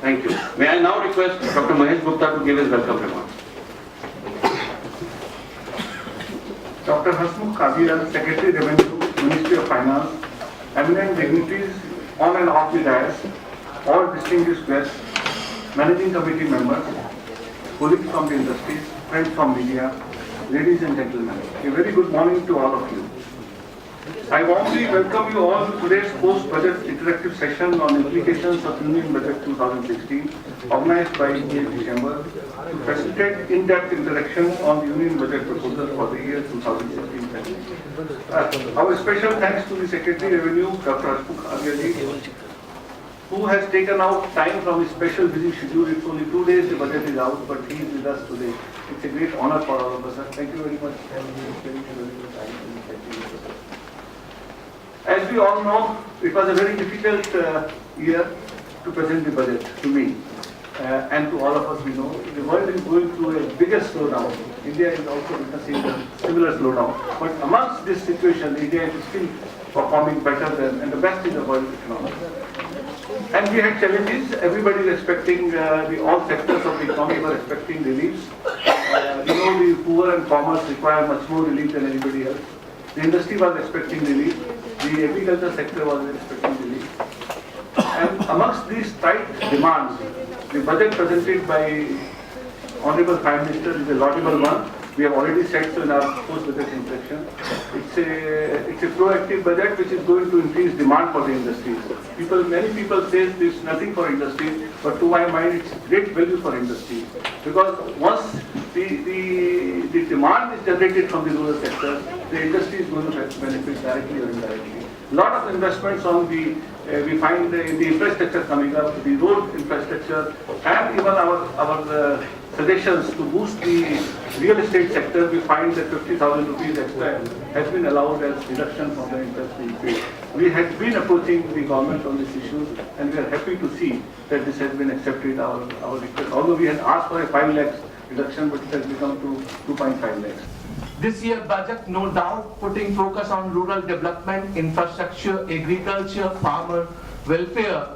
Thank you. May I now request Dr. Mahesh Gupta to give his welcome remarks. Dr. Hasmukh Kadia, Secretary Revenue, Ministry of Finance, eminent dignitaries on and off the dais, all distinguished guests, managing committee members, colleagues from the industries, friends from media, ladies and gentlemen, a very good morning to all of you. I warmly welcome you all to today's post-budget interactive session on implications of Union Budget 2016, organized by EAP Chamber to facilitate in-depth interaction on the Union Budget proposal for the year 2016. Our special thanks to the Secretary Revenue, Dr. Hasmukh Kadia, who has taken out time from his special busy schedule. It's only 2 days the budget is out, but he is with us today. It's a great honor for all of us. Thank you very much for spending a very good time. As we all know, it was a very difficult year to present the budget to me and to all of us. We know the world is going through a bigger slowdown. India is also witnessing a similar slowdown. But amongst this situation, India is still performing better than and the best in the world economy. And we had challenges. Everybody is expecting, all sectors of the economy were expecting reliefs. The poor and farmers require much more relief than anybody else. The industry was expecting relief. The agriculture sector was expecting relief. And amongst these tight demands, the budget presented by Honorable Prime Minister is a laudable one. We have already said so in our post-budget interaction. It's a proactive budget which is going to increase demand for the industries. Many people say there's nothing for industry, but to my mind it's great value for industry. Because once the demand is generated from the rural sector, the industry is going to benefit directly or indirectly. A lot of investments on we find in the infrastructure coming up, the road infrastructure, and even our suggestions to boost the real estate sector. We find that 50,000 rupees extra has been allowed as deduction from the interest we pay. We had been approaching the government on this issue, and we are happy to see that this has been accepted, our request. Although we had asked for a 5 lakhs reduction, but it has become to 2.5 lakhs. This year's budget, no doubt, putting focus on rural development, infrastructure, agriculture, farmer welfare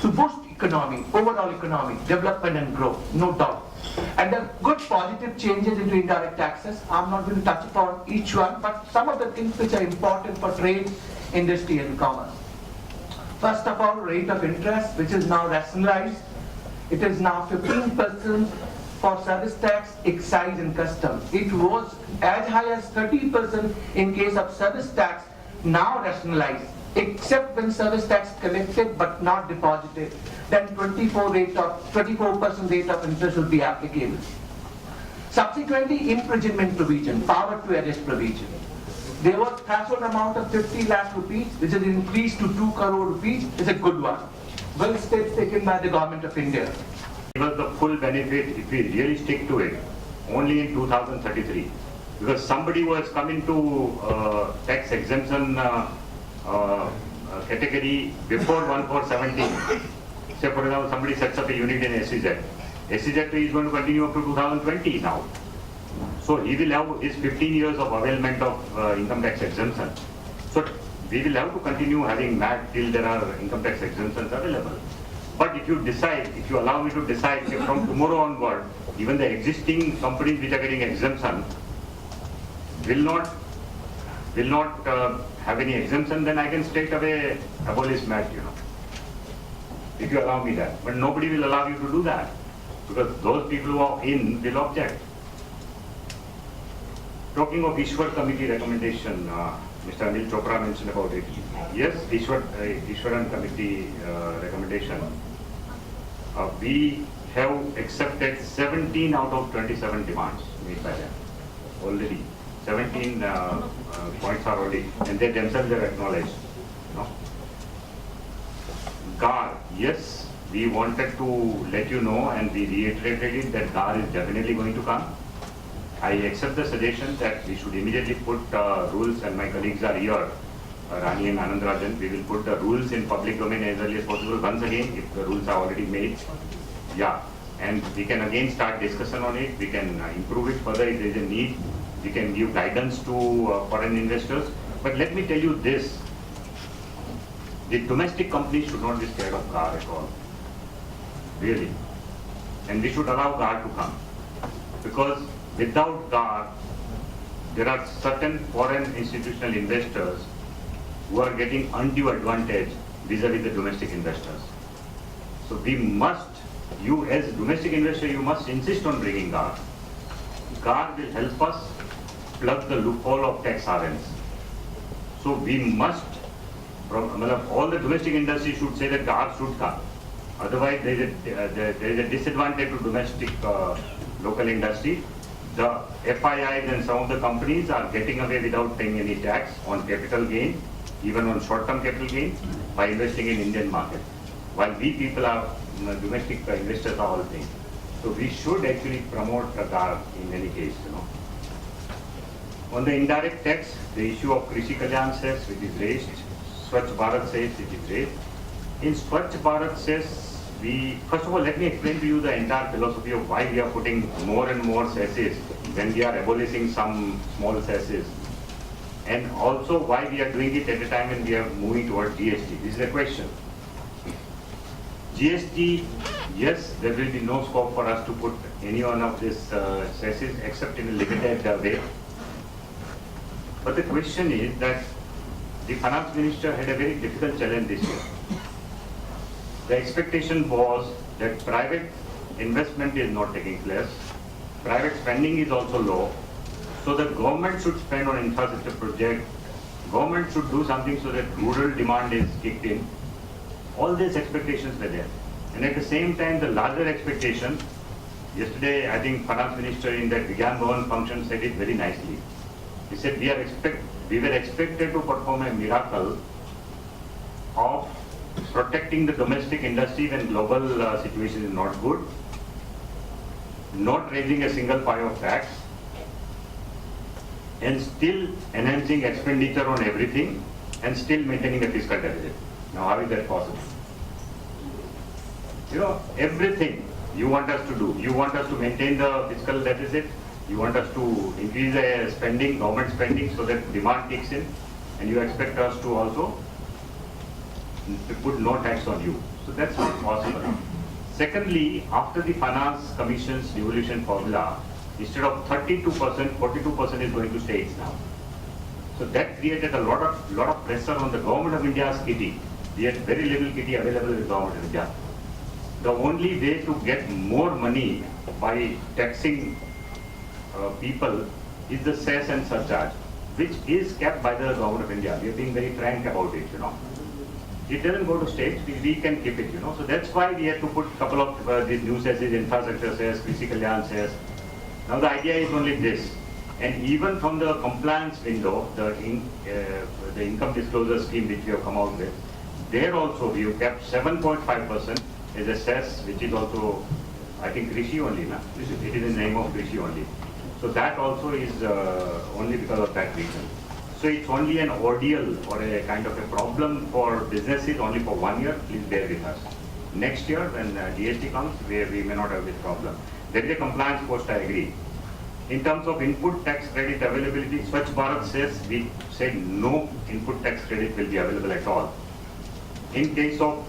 to boost economy, overall economy, development and growth, no doubt. And there are good positive changes into indirect taxes. I'm not going to touch upon each one, but some of the things which are important for trade, industry and commerce. First of all, rate of interest, which is now rationalized. It is now 15% for service tax, excise and customs. It was as high as 30% in case of service tax, now rationalized, except when service tax collected but not deposited, then 24% rate of interest will be applicable. Subsequently, imprisonment provision, power to arrest provision. There was threshold amount of 50 lakh rupees, which is increased to 2 crore rupees, is a good one. Well, steps taken by the government of India. Give us the full benefit if we really stick to it only in 2033, because somebody was coming to tax exemption category before 1417. Say for example somebody sets up a unit in SEZ. SEZ is going to continue up to 2020 now. So he will have his 15 years of availment of income tax exemption. So we will have to continue having MAT till there are income tax exemptions available. But if you allow me to decide from tomorrow onward, even the existing companies which are getting exemption will not have any exemption, then I can straight away abolish MAT, if you allow me that. But nobody will allow you to do that, because those people who are in will object. Talking of Ishwar Committee recommendation, Mr. Anil Chopra mentioned about it. Yes, Ishwaran Committee recommendation. We have accepted 17 out of 27 demands made by them already. 17 points are already, and they themselves have acknowledged. GAR, yes, we wanted to let you know, and we reiterated it that GAR is definitely going to come. I accept the suggestion that we should immediately put rules, and my colleagues are here, Rani and Anandrajan. We will put the rules in public domain as early as possible. Once again, if the rules are already made, and we can again start discussion on it. We can improve it further if there is a need. We can give guidance to foreign investors. But let me tell you this: the domestic companies should not be scared of GAR at all. really. And we should allow GAR to come. Because without GAR, there are certain foreign institutional investors who are getting undue advantage vis-a-vis the domestic investors. So we must, you as domestic investor, you must insist on bringing GAR. GAR will help us plug the loophole of tax havens. So we must, all the domestic industry should say that GAR should come. Otherwise, there is a disadvantage to domestic local industry. The FIIs and some of the companies are getting away without paying any tax on capital gain, even on short-term capital gain, by investing in Indian market. While we people are, domestic investors are all paying. So we should actually promote GAR in any case, On the indirect tax, the issue of Krishi Kalyan cess, which is raised, Swachh Bharat cess, which is raised. In Swachh Bharat cess, first of all, let me explain to you the entire philosophy of why we are putting more and more cesses when we are abolishing some small cesses. And also why we are doing it at a time when we are moving towards GST. This is the question. GST, yes, there will be no scope for us to put any one of these cesses except in a limited way. But the question is that the finance minister had a very difficult challenge this year. The expectation was that private investment is not taking place, private spending is also low, so the government should spend on infrastructure project, government should do something so that rural demand is kicked in. All these expectations were there. And at the same time, the larger expectation, yesterday I think finance minister in that Vigyan Bhavan function said it very nicely. He said we were expected to perform a miracle of protecting the domestic industry when global situation is not good, not raising a single pie of tax, and still enhancing expenditure on everything, and still maintaining a fiscal deficit. Now, how is that possible? Everything you want us to do. You want us to maintain the fiscal deficit, you want us to increase the spending, government spending, so that demand kicks in, and you expect us to also put no tax on you. So that's not possible. Secondly, after the Finance Commission's devolution formula, instead of 32%, 42% is going to states now. So that created a lot of pressure on the Government of India's kitty. We had very little kitty available with the Government of India. The only way to get more money by taxing people is the cess and surcharge, which is kept by the Government of India. We have been very frank about it, It doesn't go to states, we can keep it, So that's why we had to put a couple of these new cesses, infrastructure cess, Krishi Kalyan cess. Now the idea is only this. And even from the compliance window, the income disclosure scheme which we have come out with, there also we have kept 7.5% as a cess, which is also, I think, Krishi only, na? It is in the name of Krishi only. So that also is only because of that reason. So it's only an ordeal or a kind of a problem for businesses only for 1 year. Please bear with us. Next year, when GST comes, we may not have this problem. There is a compliance post, I agree. In terms of input tax credit availability, Swachh Bharat says we said no input tax credit will be available at all. In case of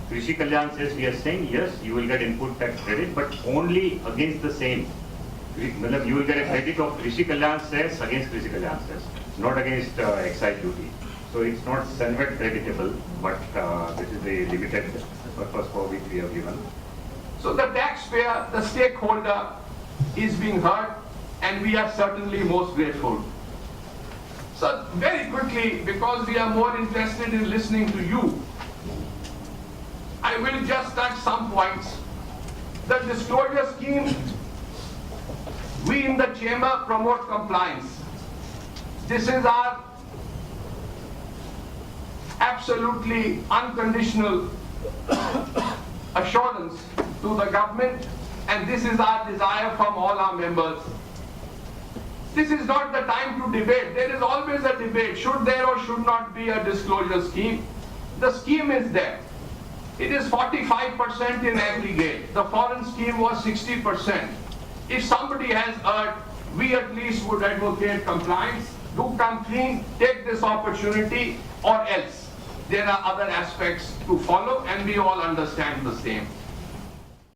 Krishi Kalyan says we are saying yes, you will get input tax credit, but only against the same. You will get a credit of Krishi Kalyan says against Krishi Kalyan says, not against excise duty. So it's not Senvet creditable, but this is the limited purpose for which we have given. So the taxpayer, the stakeholder is being heard, and we are certainly most grateful. So very quickly, because we are more interested in listening to you, I will just touch some points. The disclosure scheme, we in the chamber promote compliance. This is our absolutely unconditional assurance to the government, and this is our desire from all our members. This is not the time to debate. There is always a debate. Should there or should not be a disclosure scheme? The scheme is there. It is 45% in aggregate. The foreign scheme was 60%. If somebody has erred, we at least would advocate compliance. Do come clean, take this opportunity, or else there are other aspects to follow, and we all understand the same.